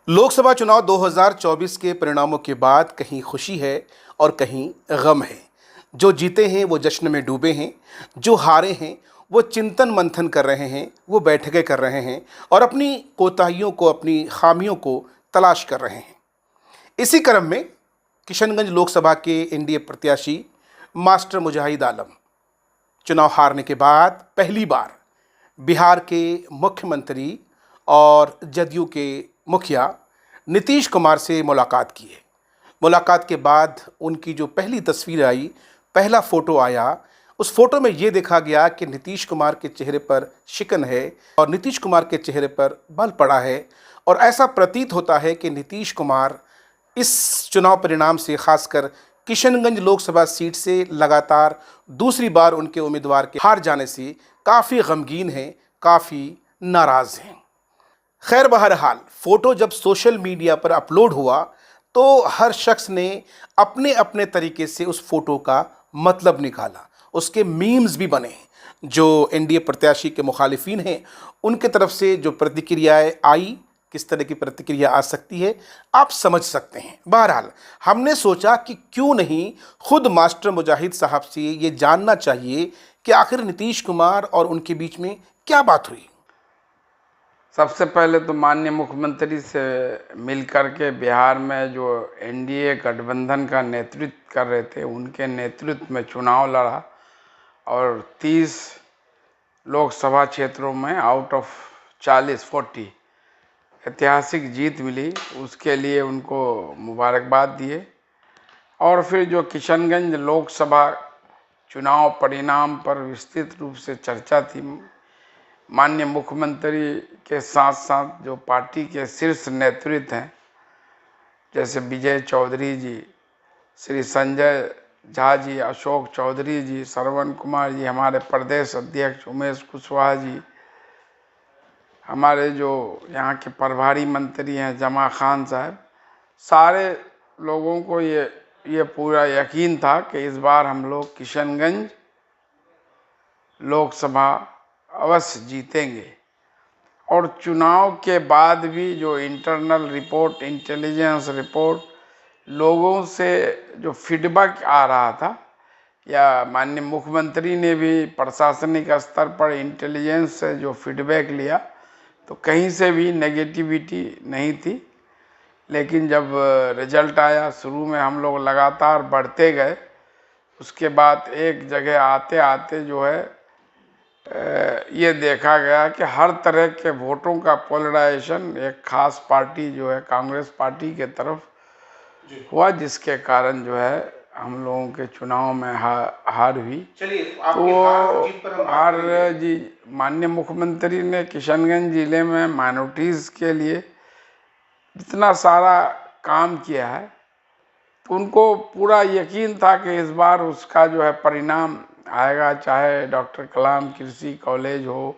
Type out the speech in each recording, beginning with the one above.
लोकसभा चुनाव 2024 के परिणामों के बाद कहीं खुशी है और कहीं गम है। जो जीते हैं वो जश्न में डूबे हैं, जो हारे हैं वो चिंतन मंथन कर रहे हैं, वो बैठकें कर रहे हैं और अपनी कोताहियों को, अपनी खामियों को तलाश कर रहे हैं। इसी क्रम में किशनगंज लोकसभा के एनडीए प्रत्याशी मास्टर मुजाहिद आलम चुनाव हारने के बाद पहली बार बिहार के मुख्यमंत्री और जदयू के मुखिया नीतीश कुमार से मुलाकात की है। मुलाकात के बाद उनकी जो पहली तस्वीर आई, पहला फ़ोटो आया, उस फोटो में ये देखा गया कि नीतीश कुमार के चेहरे पर शिकन है और नीतीश कुमार के चेहरे पर बल पड़ा है और ऐसा प्रतीत होता है कि नीतीश कुमार इस चुनाव परिणाम से, खासकर किशनगंज लोकसभा सीट से लगातार दूसरी बार उनके उम्मीदवार के हार जाने से काफ़ी गमगीन हैं, काफ़ी नाराज़ हैं। खैर, बहरहाल फ़ोटो जब सोशल मीडिया पर अपलोड हुआ तो हर शख्स ने अपने अपने तरीके से उस फ़ोटो का मतलब निकाला, उसके मीम्स भी बने। जो एनडीए प्रत्याशी के मुखालिफिन हैं उनके तरफ से जो प्रतिक्रियाएं आई, किस तरह की प्रतिक्रिया आ सकती है आप समझ सकते हैं। बहरहाल हमने सोचा कि क्यों नहीं खुद मास्टर मुजाहिद साहब से ये जानना चाहिए कि आखिर नीतीश कुमार और उनके बीच में क्या बात हुई। सबसे पहले तो माननीय मुख्यमंत्री से मिल कर के बिहार में जो एनडीए गठबंधन का नेतृत्व कर रहे थे उनके नेतृत्व में चुनाव लड़ा और 30 लोकसभा क्षेत्रों में आउट ऑफ 40 ऐतिहासिक जीत मिली। उसके लिए उनको मुबारकबाद दिए। और फिर जो किशनगंज लोकसभा चुनाव परिणाम पर विस्तृत रूप से चर्चा थी, माननीय मुख्यमंत्री के साथ साथ जो पार्टी के शीर्ष नेतृत्व हैं, जैसे विजय चौधरी जी, श्री संजय झा जी, अशोक चौधरी जी, श्रवण कुमार जी, हमारे प्रदेश अध्यक्ष उमेश कुशवाहा जी, हमारे जो यहाँ के प्रभारी मंत्री हैं जमा खान साहब, सारे लोगों को ये पूरा यकीन था कि इस बार हम लोग किशनगंज लोकसभा अवश्य जीतेंगे। और चुनाव के बाद भी जो इंटरनल रिपोर्ट, इंटेलिजेंस रिपोर्ट, लोगों से जो फीडबैक आ रहा था, या माननीय मुख्यमंत्री ने भी प्रशासनिक स्तर पर इंटेलिजेंस से जो फीडबैक लिया तो कहीं से भी नेगेटिविटी नहीं थी। लेकिन जब रिजल्ट आया, शुरू में हम लोग लगातार बढ़ते गए, उसके बाद एक जगह आते आते जो है ये देखा गया कि हर तरह के वोटों का पोलराइजेशन एक खास पार्टी जो है कांग्रेस पार्टी के तरफ हुआ, जिसके कारण जो है हम लोगों के चुनाव में हार हुई। तो हार जी, माननीय मुख्यमंत्री ने किशनगंज जिले में माइनॉरिटीज़ के लिए इतना सारा काम किया है तो उनको पूरा यकीन था कि इस बार उसका जो है परिणाम आएगा। चाहे डॉक्टर कलाम कृषि कॉलेज हो,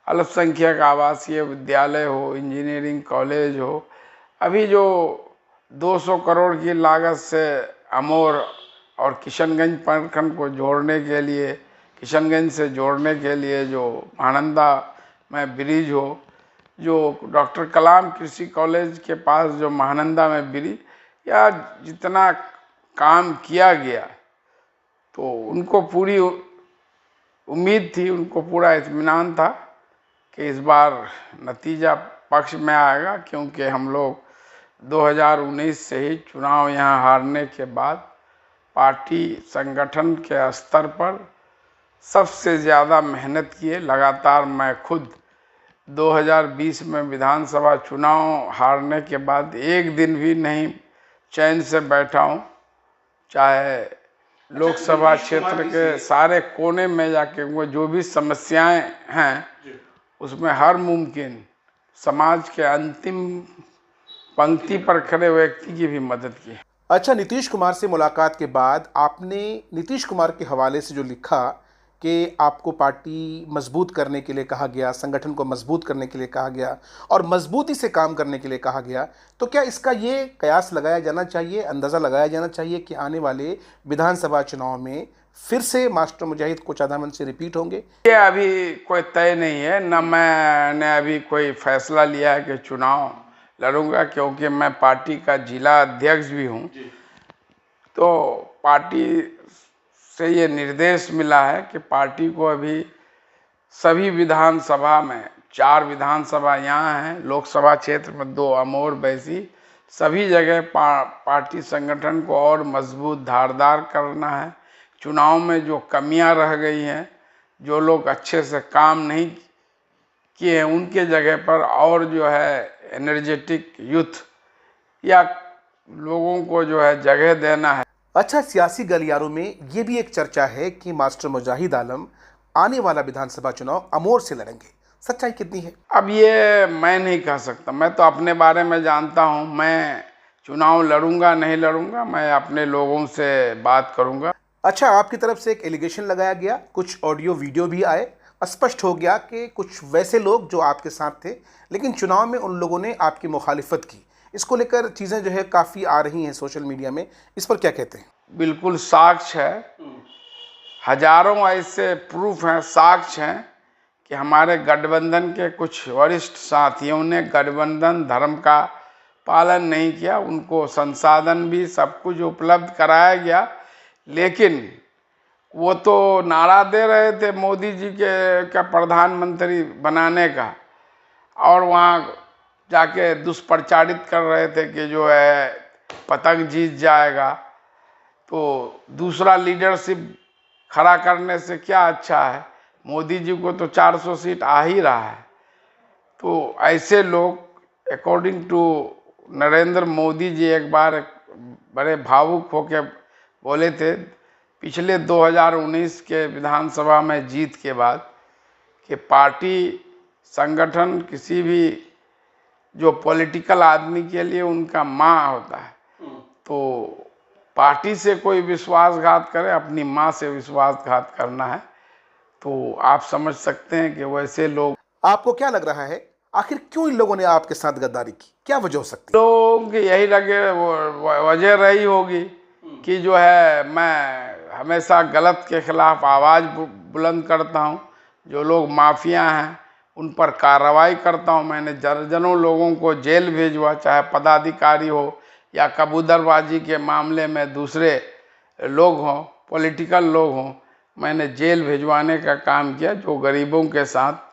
अल्पसंख्यक आवासीय विद्यालय हो, इंजीनियरिंग कॉलेज हो, अभी जो 200 करोड़ की लागत से अमोर और किशनगंज प्रखंड को जोड़ने के लिए, किशनगंज से जोड़ने के लिए जो महानंदा में ब्रिज हो, जो डॉक्टर कलाम कृषि कॉलेज के पास जो महानंदा में ब्रिज, या जितना काम किया गया तो उनको पूरी उम्मीद थी, उनको पूरा इत्मीनान था कि इस बार नतीजा पक्ष में आएगा। क्योंकि हम लोग 2019 से ही चुनाव यहाँ हारने के बाद पार्टी संगठन के स्तर पर सबसे ज़्यादा मेहनत किए। लगातार मैं खुद 2020 में विधानसभा चुनाव हारने के बाद एक दिन भी नहीं चैन से बैठा हूँ। चाहे लोकसभा क्षेत्र के सारे कोने में जाके वो जो भी समस्याएं हैं उसमें हर मुमकिन समाज के अंतिम पंक्ति पर खड़े व्यक्ति की भी मदद की। अच्छा, नीतीश कुमार से मुलाकात के बाद आपने नीतीश कुमार के हवाले से जो लिखा कि आपको पार्टी मजबूत करने के लिए कहा गया, संगठन को मजबूत करने के लिए कहा गया और मजबूती से काम करने के लिए कहा गया, तो क्या इसका ये कयास लगाया जाना चाहिए, अंदाज़ा लगाया जाना चाहिए कि आने वाले विधानसभा चुनाव में फिर से मास्टर मुजाहिद कोचाधामन से रिपीट होंगे? ये अभी कोई तय नहीं है, न मैंने अभी कोई फैसला लिया है कि चुनाव लड़ूंगा, क्योंकि मैं पार्टी का जिला अध्यक्ष भी हूँ। तो पार्टी से ये निर्देश मिला है कि पार्टी को अभी सभी विधानसभा में, 4 विधानसभा यहाँ हैं, लोकसभा क्षेत्र में 2 अमोर बैसी, सभी जगह पार्टी संगठन को और मजबूत धारदार करना है। चुनाव में जो कमियां रह गई हैं, जो लोग अच्छे से काम नहीं किए हैं, उनके जगह पर और जो है एनर्जेटिक यूथ या लोगों को जो है जगह देना है। अच्छा, सियासी गलियारों में ये भी एक चर्चा है कि मास्टर मुजाहिद आलम आने वाला विधानसभा चुनाव अमोर से लड़ेंगे, सच्चाई कितनी है? अब ये मैं नहीं कह सकता, मैं तो अपने बारे में जानता हूँ। मैं चुनाव लड़ूंगा नहीं लड़ूंगा, मैं अपने लोगों से बात करूंगा। अच्छा, आपकी तरफ से एक एलिगेशन लगाया गया, कुछ ऑडियो वीडियो भी आए, स्पष्ट हो गया कि कुछ वैसे लोग जो आपके साथ थे लेकिन चुनाव में उन लोगों ने आपकी मुखालिफत की। इसको लेकर चीज़ें जो है काफ़ी आ रही हैं सोशल मीडिया में, इस पर क्या कहते हैं? बिल्कुल साक्ष्य है, हजारों ऐसे प्रूफ हैं, साक्ष्य हैं कि हमारे गठबंधन के कुछ वरिष्ठ साथियों ने गठबंधन धर्म का पालन नहीं किया। उनको संसाधन भी सब कुछ उपलब्ध कराया गया, लेकिन वो तो नारा दे रहे थे मोदी जी के प्रधानमंत्री बनाने का, और वहाँ जाके दुष्प्रचारित कर रहे थे कि जो है पतंग जीत जाएगा। तो दूसरा लीडरशिप खड़ा करने से क्या अच्छा है? मोदी जी को तो 400 सीट आ ही रहा है। तो ऐसे लोग, अकॉर्डिंग टू नरेंद्र मोदी जी, एक बार बड़े भावुक होकर बोले थे पिछले 2019 के विधानसभा में जीत के बाद कि पार्टी संगठन किसी भी जो पॉलिटिकल आदमी के लिए उनका माँ होता है। तो पार्टी से कोई विश्वासघात करे, अपनी माँ से विश्वासघात करना है। तो आप समझ सकते हैं कि वैसे लोग। आपको क्या लग रहा है आखिर क्यों इन लोगों ने आपके साथ गद्दारी की? क्या वजह हो सकती है? लोग यही लगे, वजह रही होगी कि जो है मैं हमेशा गलत के खिलाफ आवाज़ बुलंद करता हूँ। जो लोग माफिया हैं उन पर कार्रवाई करता हूँ। मैंने दर्जनों लोगों को जेल भेजवा, चाहे पदाधिकारी हो या कबूतरबाजी के मामले में दूसरे लोग हों, पॉलिटिकल लोग हों, मैंने जेल भिजवाने का काम किया। जो गरीबों के साथ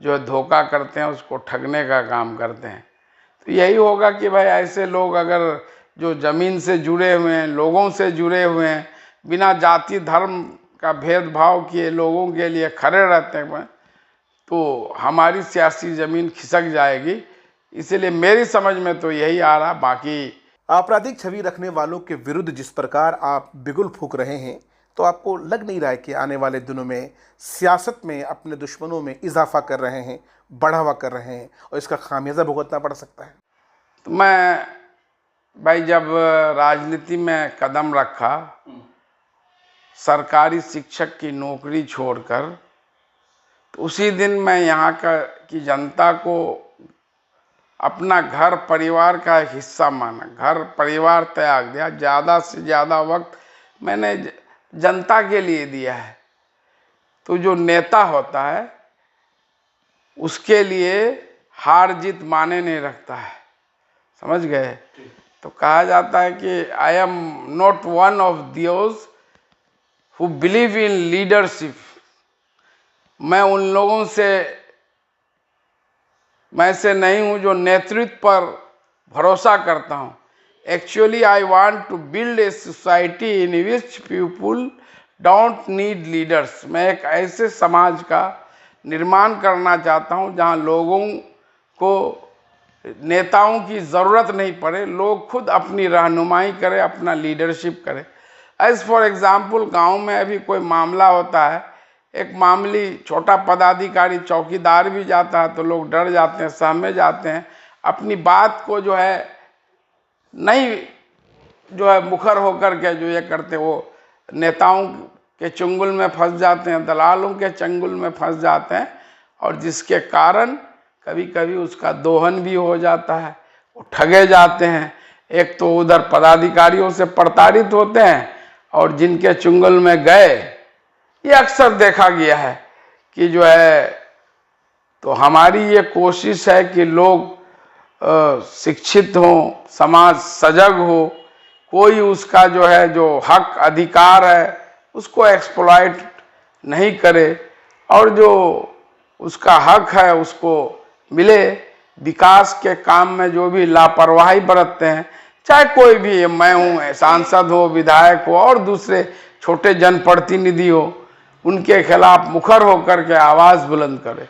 जो धोखा करते हैं, उसको ठगने का काम करते हैं। तो यही होगा कि भाई ऐसे लोग अगर जो ज़मीन से जुड़े हुए हैं, लोगों से जुड़े हुए हैं, बिना जाति धर्म का भेदभाव किए लोगों के लिए खड़े रहते हैं, तो हमारी सियासी ज़मीन खिसक जाएगी। इसलिए मेरी समझ में तो यही आ रहा। बाकी आपराधिक छवि रखने वालों के विरुद्ध जिस प्रकार आप बिगुल फूंक रहे हैं, तो आपको लग नहीं रहा है कि आने वाले दिनों में सियासत में अपने दुश्मनों में इजाफा कर रहे हैं, बढ़ावा कर रहे हैं और इसका खामियाजा भुगतना पड़ सकता है? तो मैं भाई जब राजनीति में कदम रखा, सरकारी शिक्षक की नौकरी छोड़कर, तो उसी दिन मैं यहाँ की जनता को अपना घर परिवार का एक हिस्सा माना, घर परिवार त्याग दिया। ज़्यादा से ज़्यादा वक्त मैंने जनता के लिए दिया है। तो जो नेता होता है उसके लिए हार जीत माने नहीं रखता है, समझ गए? तो कहा जाता है कि I am not one of those who believe in leadership. मैं उन लोगों मैं से नहीं हूँ जो नेतृत्व पर भरोसा करता हूँ। Actually I want to build a society in which people don't need leaders. मैं एक ऐसे समाज का निर्माण करना चाहता हूँ जहाँ लोगों को नेताओं की ज़रूरत नहीं पड़े, लोग खुद अपनी रहनुमाई करें, अपना लीडरशिप करें। एज फॉर एग्ज़ाम्पल, गांव में अभी कोई मामला होता है, एक मामूली छोटा पदाधिकारी चौकीदार भी जाता है तो लोग डर जाते हैं, सहमे जाते हैं, अपनी बात को जो है नहीं जो है मुखर होकर के जो ये करते, वो नेताओं के चंगुल में फंस जाते हैं, दलालों के चंगुल में फंस जाते हैं, और जिसके कारण कभी कभी उसका दोहन भी हो जाता है, वो ठगे जाते हैं। एक तो उधर पदाधिकारियों से प्रताड़ित होते हैं, और जिनके चंगुल में गए, ये अक्सर देखा गया है कि जो है। तो हमारी ये कोशिश है कि लोग शिक्षित हो, समाज सजग हो, कोई उसका जो है जो हक अधिकार है उसको एक्सप्लॉइट नहीं करे, और जो उसका हक है उसको मिले। विकास के काम में जो भी लापरवाही बरतते हैं, चाहे कोई भी, मैं हूँ, सांसद हो, विधायक हो और दूसरे छोटे जनप्रतिनिधि हो, उनके खिलाफ मुखर होकर के आवाज बुलंद करे।